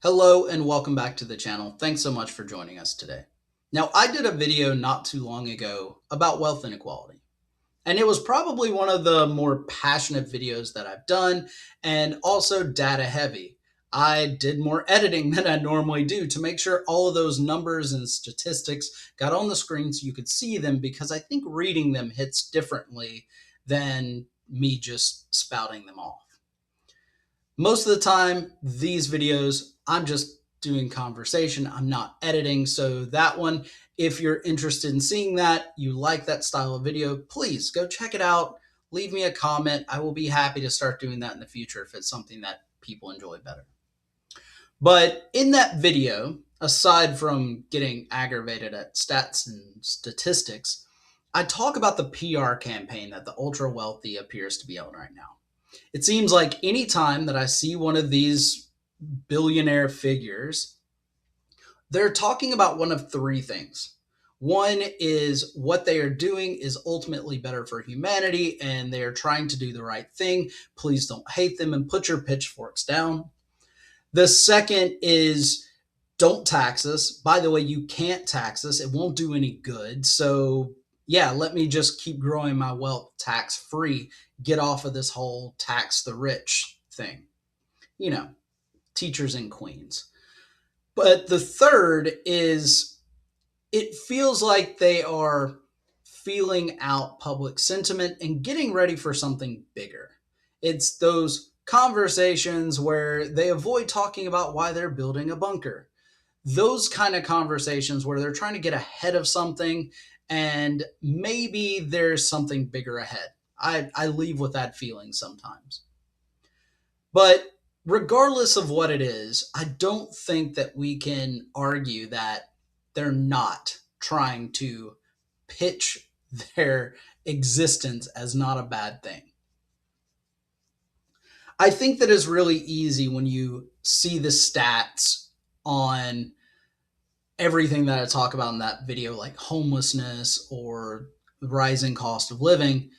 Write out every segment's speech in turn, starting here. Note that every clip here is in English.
Hello and welcome back to the channel. Thanks so much for joining us today. Now, I did a video not too long ago about wealth inequality, and it was probably one of the more passionate videos that I've done and also data heavy. I did more editing than I normally do to make sure all of those numbers and statistics got on the screen so you could see them because I think reading them hits differently than me just spouting them off. Most of the time, these videos, I'm just doing conversation. I'm not editing. So that one, if you're interested in seeing that, you like that style of video, please go check it out. Leave me a comment. I will be happy to start doing that in the future if it's something that people enjoy better. But in that video, aside from getting aggravated at stats and statistics, I talk about the PR campaign that the ultra wealthy appears to be on right now. It seems like anytime that I see one of these billionaire figures, they're talking about one of three things. One is what they are doing is ultimately better for humanity and they are trying to do the right thing. Please don't hate them and put your pitchforks down. The second is don't tax us. By the way, you can't tax us, it won't do any good. So, yeah, let me just keep growing my wealth tax free. Get off of this whole tax the rich thing. You know, teachers and queens. But the third is it feels like they are feeling out public sentiment and getting ready for something bigger. It's those conversations where they avoid talking about why they're building a bunker. Those kind of conversations where they're trying to get ahead of something and maybe there's something bigger ahead. I leave with that feeling sometimes. But regardless of what it is, I don't think that we can argue that they're not trying to pitch their existence as not a bad thing. I think that is really easy when you see the stats on everything that I talk about in that video, like homelessness or rising cost of living.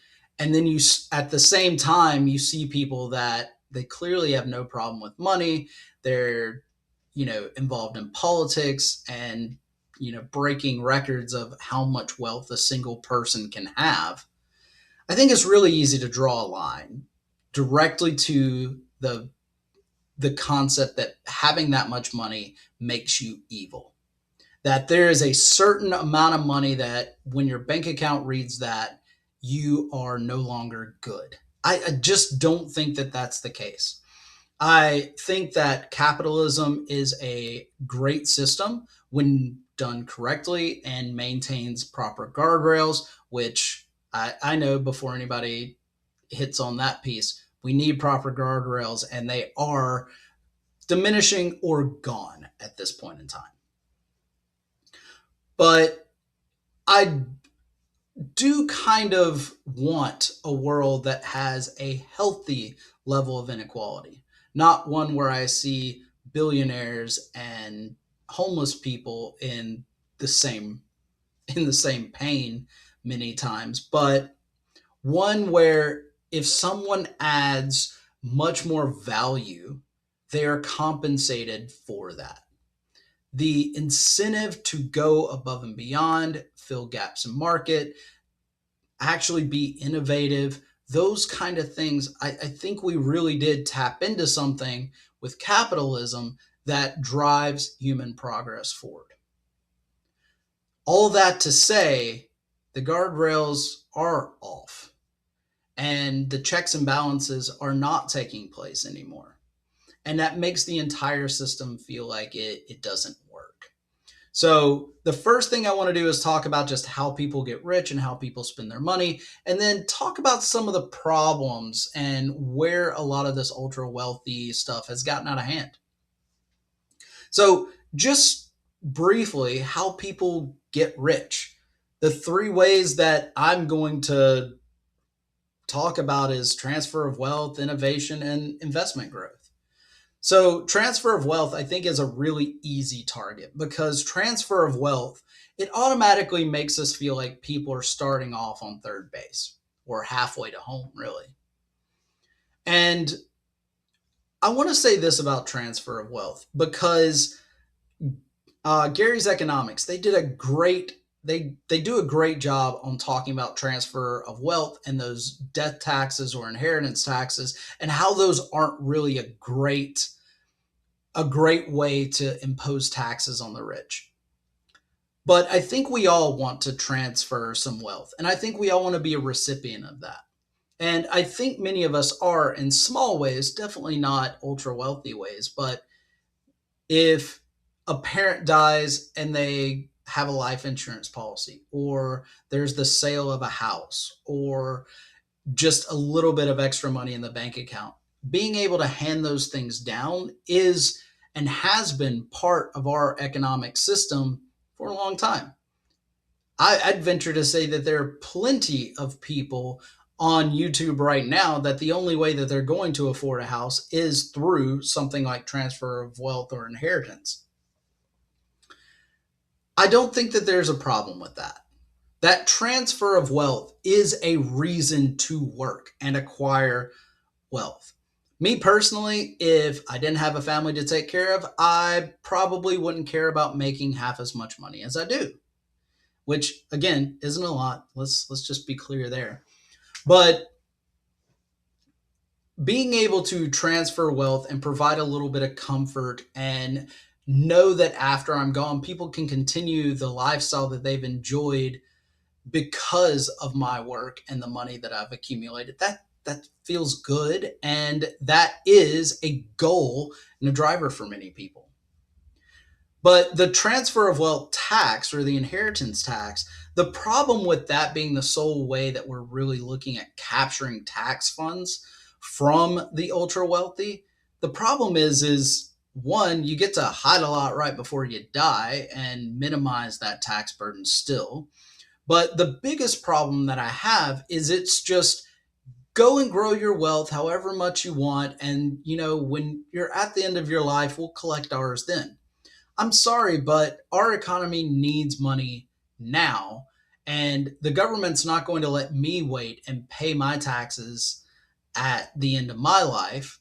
And then you, at the same time, you see people that they clearly have no problem with money. They're, involved in politics and, breaking records of how much wealth a single person can have. I think it's really easy to draw a line directly to the concept that having that much money makes you evil, that there is a certain amount of money that when your bank account reads that, you are no longer good. I just don't think that that's the case. I think that capitalism is a great system when done correctly and maintains proper guardrails, which I know before anybody hits on that piece, we need proper guardrails and they are diminishing or gone at this point in time. But I do kind of want a world that has a healthy level of inequality, not one where I see billionaires and homeless people the same pain many times, but one where if someone adds much more value, they are compensated for that. The incentive to go above and beyond, fill gaps in market, actually be innovative, those kind of things, I think we really did tap into something with capitalism that drives human progress forward. All that to say, the guardrails are off and the checks and balances are not taking place anymore. And that makes the entire system feel like it doesn't work. So the first thing I want to do is talk about just how people get rich and how people spend their money, and then talk about some of the problems and where a lot of this ultra wealthy stuff has gotten out of hand. So just briefly, how people get rich. The three ways that I'm going to talk about is transfer of wealth, innovation, and investment growth. So, transfer of wealth, I think, is a really easy target because transfer of wealth, it automatically makes us feel like people are starting off on third base or halfway to home, really. And I want to say this about transfer of wealth because Gary's Economics, they do a great job on talking about transfer of wealth and those death taxes or inheritance taxes and how those aren't really a great way to impose taxes on the rich. But I think we all want to transfer some wealth, and I think we all want to be a recipient of that. And I think many of us are in small ways, definitely not ultra wealthy ways, but if a parent dies and they have a life insurance policy, or there's the sale of a house, or just a little bit of extra money in the bank account, being able to hand those things down is and has been part of our economic system for a long time. I'd venture to say that there are plenty of people on YouTube right now that the only way that they're going to afford a house is through something like transfer of wealth or inheritance. I don't think that there's a problem with that. That transfer of wealth is a reason to work and acquire wealth. Me personally, if I didn't have a family to take care of, I probably wouldn't care about making half as much money as I do, which again isn't a lot. Let's just be clear there. But being able to transfer wealth and provide a little bit of comfort and know that after I'm gone, people can continue the lifestyle that they've enjoyed because of my work and the money that I've accumulated. That feels good, and that is a goal and a driver for many people. But the transfer of wealth tax or the inheritance tax, the problem with that being the sole way that we're really looking at capturing tax funds from the ultra wealthy, the problem is one, you get to hide a lot right before you die and minimize that tax burden still. But the biggest problem that I have is it's just go and grow your wealth however much you want. And, when you're at the end of your life, we'll collect ours then. I'm sorry, but our economy needs money now. And the government's not going to let me wait and pay my taxes at the end of my life.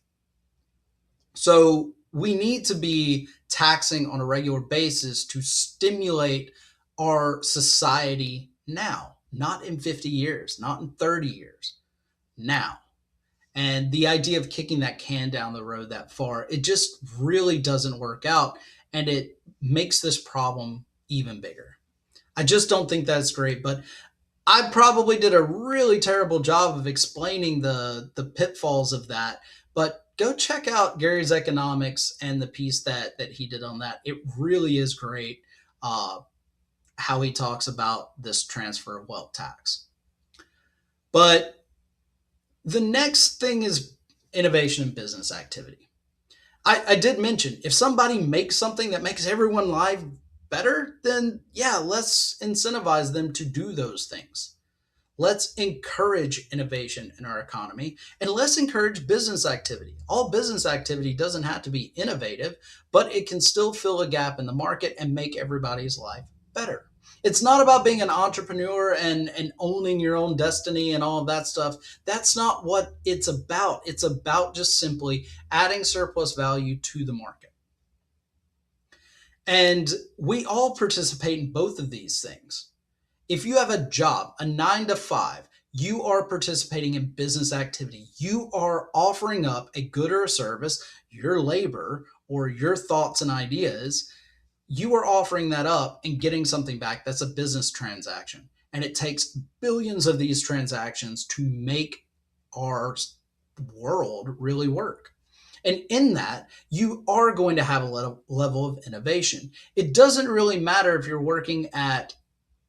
So we need to be taxing on a regular basis to stimulate our society now, not in 50 years, not in 30 years, now. And the idea of kicking that can down the road that far, it just really doesn't work out. And it makes this problem even bigger. I just don't think that's great. But I probably did a really terrible job of explaining the pitfalls of that. But go check out Gary's Economics and the piece that he did on that. It really is great how he talks about this transfer of wealth tax. But the next thing is innovation and business activity. I did mention if somebody makes something that makes everyone life better, then yeah, let's incentivize them to do those things. Let's encourage innovation in our economy and let's encourage business activity. All business activity doesn't have to be innovative, but it can still fill a gap in the market and make everybody's life better. It's not about being an entrepreneur and owning your own destiny and all of that stuff. That's not what it's about. It's about just simply adding surplus value to the market. And we all participate in both of these things. If you have a job, a 9 to 5, you are participating in business activity. You are offering up a good or a service, your labor or your thoughts and ideas. You are offering that up and getting something back. That's a business transaction. And it takes billions of these transactions to make our world really work. And in that, you are going to have a level of innovation. It doesn't really matter if you're working at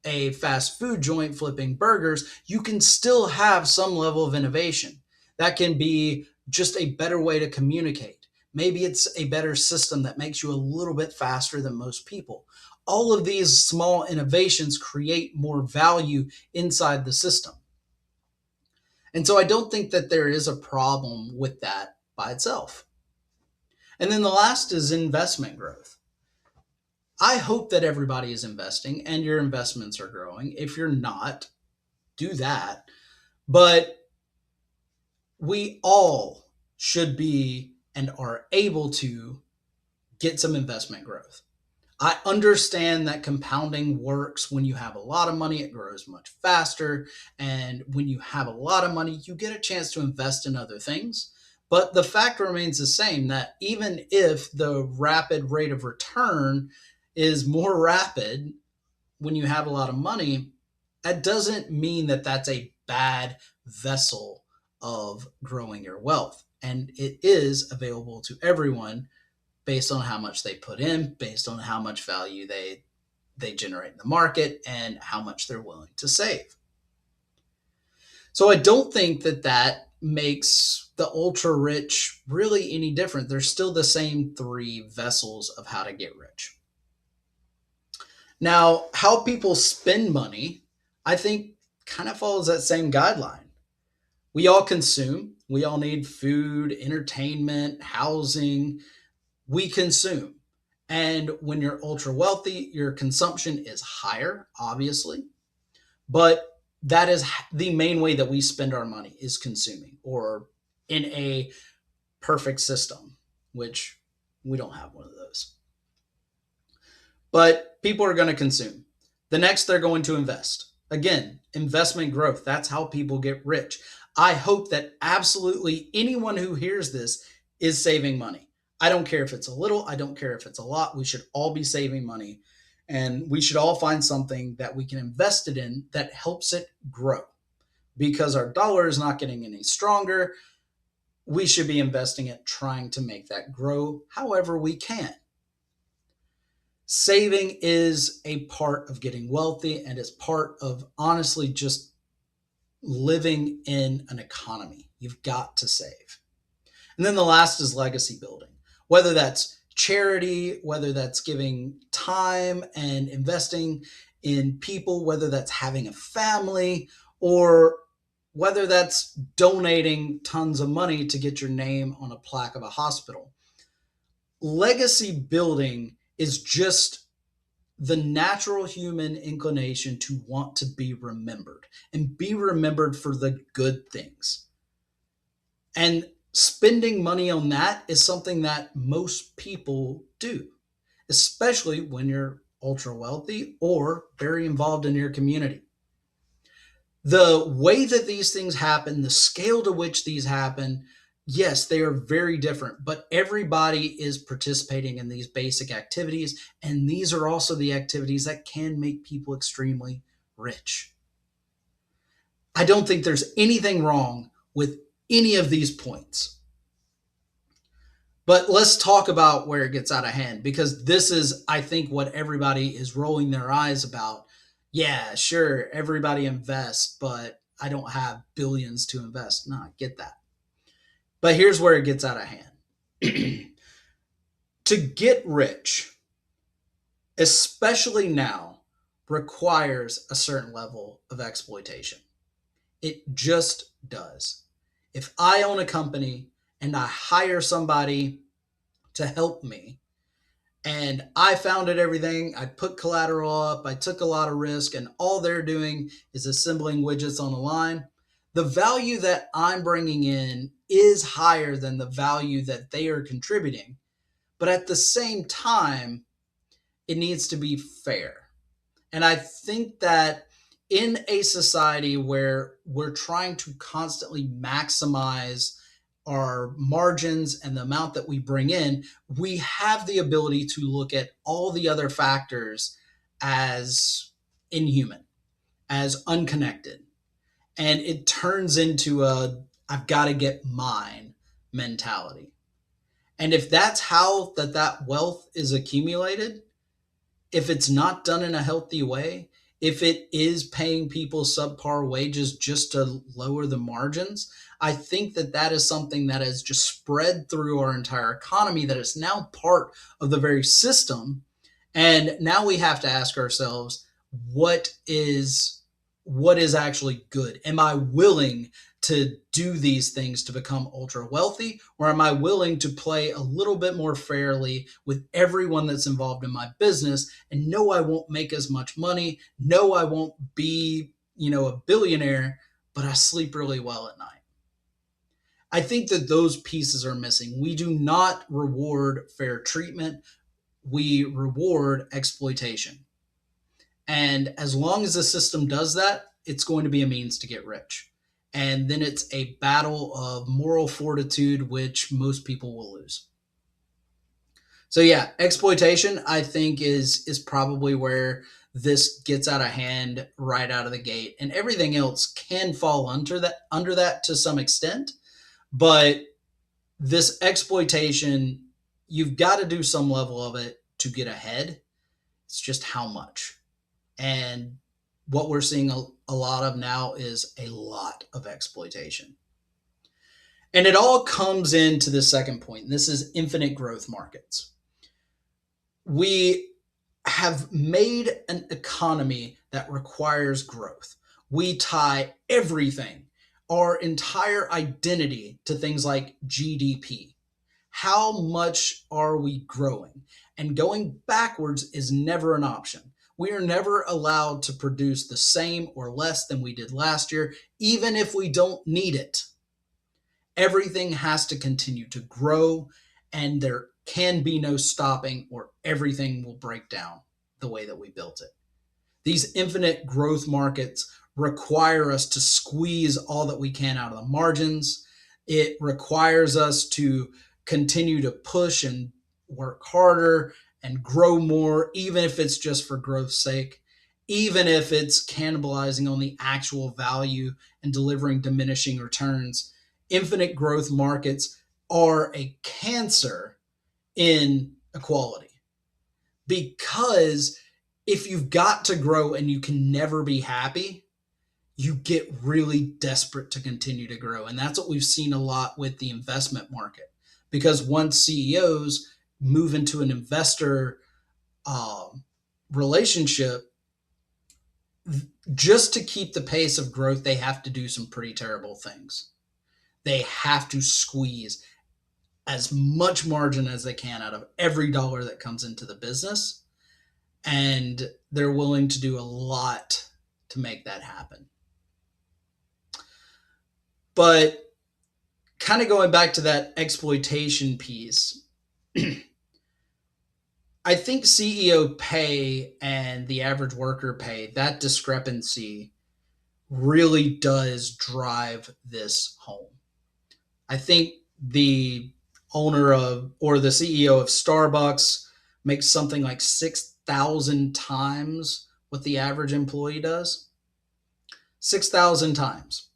a fast food joint flipping burgers, you can still have some level of innovation. That can be just a better way to communicate. Maybe it's a better system that makes you a little bit faster than most people. All of these small innovations create more value inside the system. And so I don't think that there is a problem with that by itself. And then the last is investment growth. I hope that everybody is investing and your investments are growing. If you're not, do that. But we all should be and are able to get some investment growth. I understand that compounding works. When you have a lot of money, it grows much faster. And when you have a lot of money, you get a chance to invest in other things. But the fact remains the same, that even if the rapid rate of return is more rapid when you have a lot of money, that doesn't mean that that's a bad vessel of growing your wealth. And it is available to everyone based on how much they put in, based on how much value they generate in the market, and how much they're willing to save. So I don't think that that makes the ultra rich really any different. They're still the same three vessels of how to get rich. Now, how people spend money, I think, kind of follows that same guideline. We all consume, we all need food, entertainment, housing. We consume. And when you're ultra wealthy, your consumption is higher, obviously. But that is the main way that we spend our money, is consuming, or in a perfect system, which we don't have one of those. But people are going to consume. The next, they're going to invest. Again, investment growth. That's how people get rich. I hope that absolutely anyone who hears this is saving money. I don't care if it's a little, I don't care if it's a lot. We should all be saving money, and we should all find something that we can invest it in that helps it grow, because our dollar is not getting any stronger. We should be investing it, trying to make that grow however we can. Saving is a part of getting wealthy, and it's part of honestly just living in an economy. You've got to save. And then the last is legacy building, whether that's charity, whether that's giving time and investing in people, whether that's having a family, or whether that's donating tons of money to get your name on a plaque of a hospital. Legacy building is just the natural human inclination to want to be remembered, and be remembered for the good things. And spending money on that is something that most people do, especially when you're ultra wealthy or very involved in your community. The way that these things happen, the scale to which these happen, yes, they are very different, but everybody is participating in these basic activities. And these are also the activities that can make people extremely rich. I don't think there's anything wrong with any of these points. But let's talk about where it gets out of hand, because this is, I think, what everybody is rolling their eyes about. Yeah, sure, everybody invests, but I don't have billions to invest. No, I get that. But here's where it gets out of hand. To get rich, especially now, requires a certain level of exploitation. It just does. If I own a company and I hire somebody to help me, and I founded everything, I put collateral up, I took a lot of risk, and all they're doing is assembling widgets on a line, the value that I'm bringing in is higher than the value that they are contributing. But at the same time, it needs to be fair. And I think that in a society where we're trying to constantly maximize our margins and the amount that we bring in, we have the ability to look at all the other factors as inhuman, as unconnected. And it turns into a I've got to get mine mentality. And if that's how that wealth is accumulated, if it's not done in a healthy way, if it is paying people subpar wages just to lower the margins, I think that that is something that has just spread through our entire economy, that is now part of the very system. And now we have to ask ourselves, what is actually good? Am I willing to do these things to become ultra wealthy, or am I willing to play a little bit more fairly with everyone that's involved in my business? And no, I won't make as much money. No, I won't be, a billionaire, but I sleep really well at night. I think that those pieces are missing. We do not reward fair treatment, we reward exploitation. And as long as the system does that, it's going to be a means to get rich. And then it's a battle of moral fortitude, which most people will lose. So yeah, exploitation I think is probably where this gets out of hand right out of the gate, and everything else can fall under that to some extent. But this exploitation, you've got to do some level of it to get ahead. It's just how much. And what we're seeing a lot of now is a lot of exploitation. And it all comes into the second point. And this is infinite growth markets. We have made an economy that requires growth. We tie everything, our entire identity, to things like GDP. How much are we growing? And going backwards is never an option. We are never allowed to produce the same or less than we did last year, even if we don't need it. Everything has to continue to grow, and there can be no stopping, or everything will break down the way that we built it. These infinite growth markets require us to squeeze all that we can out of the margins. It requires us to continue to push and work harder and grow more, even if it's just for growth's sake, even if it's cannibalizing on the actual value and delivering diminishing returns. Infinite growth markets are a cancer in equality, because if you've got to grow and you can never be happy, you get really desperate to continue to grow. And that's what we've seen a lot with the investment market, because once CEOs move into an investor relationship, just to keep the pace of growth, they have to do some pretty terrible things. They have to squeeze as much margin as they can out of every dollar that comes into the business. And they're willing to do a lot to make that happen. But kind of going back to that exploitation piece, I think CEO pay and the average worker pay, that discrepancy really does drive this home. I think the owner of, or the CEO of Starbucks makes something like 6,000 times what the average employee does. 6,000 times.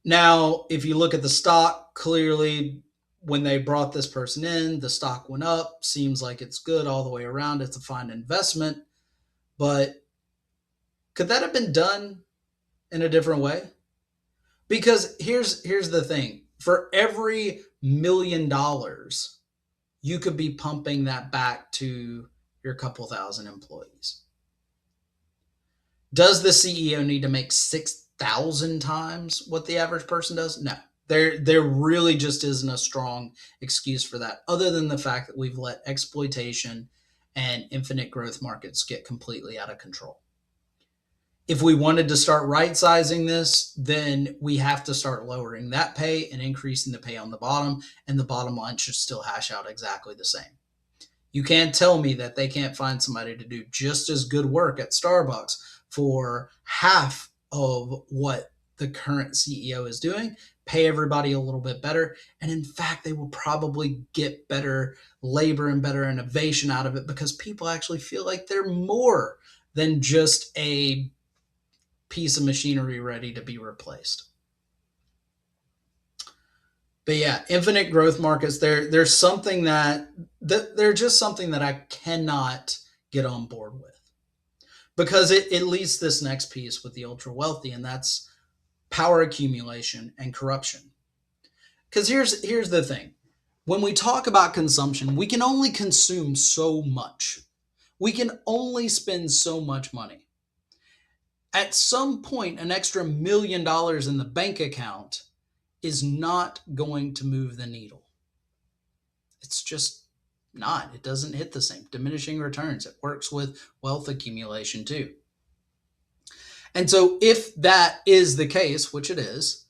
Now, if you look at the stock, clearly when they brought this person in, the stock went up. Seems like it's good all the way around. It's a fine investment. But could that have been done in a different way? Because here's the thing. For every $1 million, you could be pumping that back to your couple thousand employees. Does the CEO need to make 6,000 times what the average person does? No. There really just isn't a strong excuse for that, other than the fact that we've let exploitation and infinite growth markets get completely out of control. If we wanted to start right-sizing this, then we have to start lowering that pay and increasing the pay on the bottom, and the bottom line should still hash out exactly the same. You can't tell me that they can't find somebody to do just as good work at Starbucks for half of what the current CEO is doing, pay everybody a little bit better, and in fact, they will probably get better labor and better innovation out of it, because people actually feel like they're more than just a piece of machinery ready to be replaced. But yeah, infinite growth markets, there's something that they're just something that I cannot get on board with, because it leads this next piece with the ultra wealthy, and that's power accumulation and corruption. Because here's the thing. When we talk about consumption, we can only consume so much. We can only spend so much money. At some point, an extra $1 million in the bank account is not going to move the needle. It's just not. It doesn't hit the same. Diminishing returns. It works with wealth accumulation too. And so if that is the case, which it is,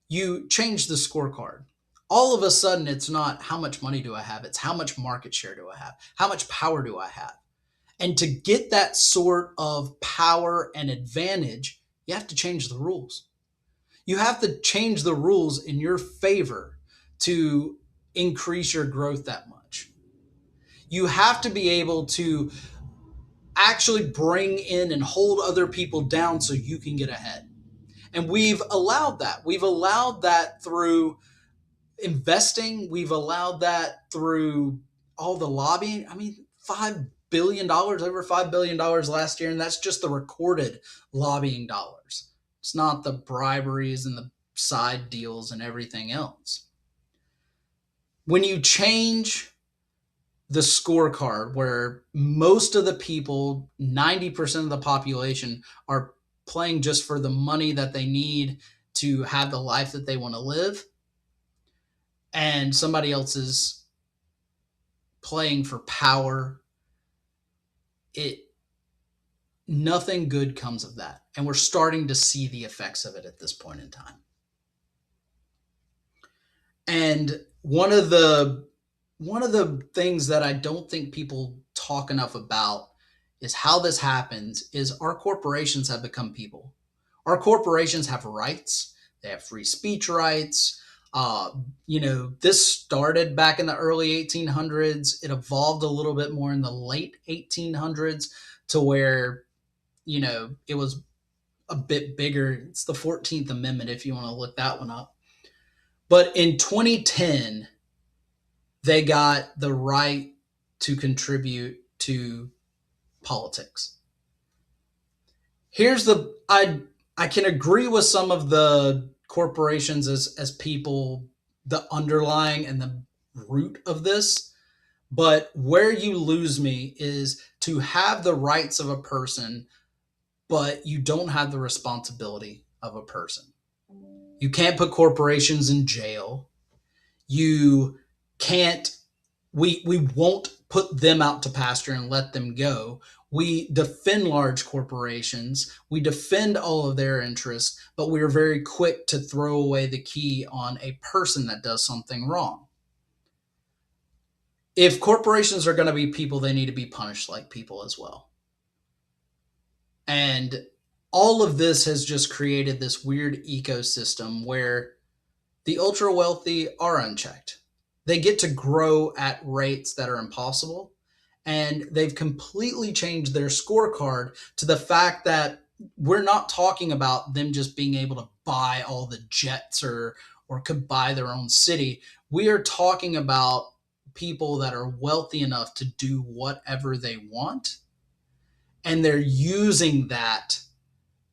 you change the scorecard. All of a sudden, it's not how much money do I have, it's how much market share do I have? How much power do I have? And to get that sort of power and advantage, you have to change the rules. You have to change the rules in your favor to increase your growth that much. You have to be able to actually bring in and hold other people down so you can get ahead. And we've allowed that. We've allowed that through investing. We've allowed that through all the lobbying. I mean, $5 billion, over $5 billion last year, and that's just the recorded lobbying dollars. It's not the briberies and the side deals and everything else. When you change the scorecard where most of the people, 90% of the population, are playing just for the money that they need to have the life that they want to live, and somebody else is playing for power, nothing good comes of that. And we're starting to see the effects of it at this point in time. And one of the things that I don't think people talk enough about is how this happens is our corporations have become people. Our corporations have rights. They have free speech rights. This started back in the early 1800s. It evolved a little bit more in the late 1800s to where, it was a bit bigger. It's the 14th Amendment if you want to look that one up. But in 2010, they got the right to contribute to politics. I can agree with some of the corporations as people, the underlying and the root of this, but where you lose me is to have the rights of a person, but you don't have the responsibility of a person. You can't put corporations in jail. You can't, we won't put them out to pasture and let them go. We defend large corporations. We defend all of their interests, but we are very quick to throw away the key on a person that does something wrong. If corporations are going to be people, they need to be punished like people as well. And all of this has just created this weird ecosystem where the ultra wealthy are unchecked. They get to grow at rates that are impossible. And they've completely changed their scorecard to the fact that we're not talking about them just being able to buy all the jets or could buy their own city. We are talking about people that are wealthy enough to do whatever they want. And they're using that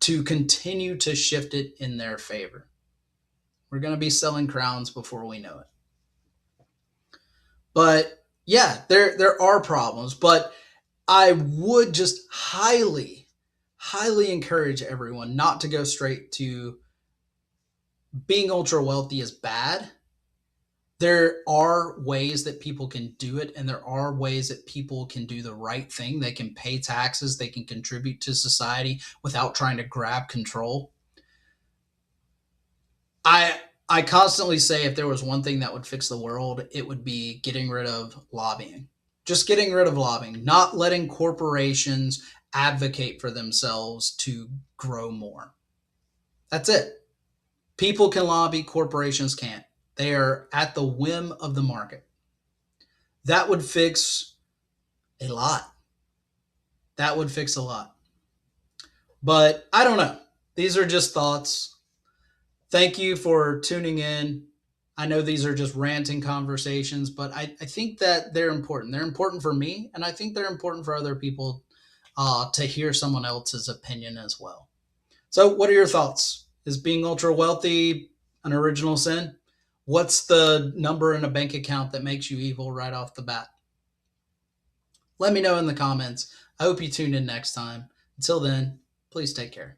to continue to shift it in their favor. We're going to be selling crowns before we know it. But yeah, there are problems, but I would just highly, highly encourage everyone not to go straight to being ultra wealthy is bad. There are ways that people can do it, and there are ways that people can do the right thing. They can pay taxes, they can contribute to society without trying to grab control. I constantly say if there was one thing that would fix the world, it would be getting rid of lobbying. Just getting rid of lobbying, not letting corporations advocate for themselves to grow more. That's it. People can lobby, corporations can't. They are at the whim of the market. That would fix a lot. That would fix a lot. But I don't know. These are just thoughts. Thank you for tuning in. I know these are just ranting conversations, but I think that they're important. They're important for me, and I think they're important for other people to hear someone else's opinion as well. So what are your thoughts? Is being ultra wealthy an original sin? What's the number in a bank account that makes you evil right off the bat? Let me know in the comments. I hope you tune in next time. Until then, please take care.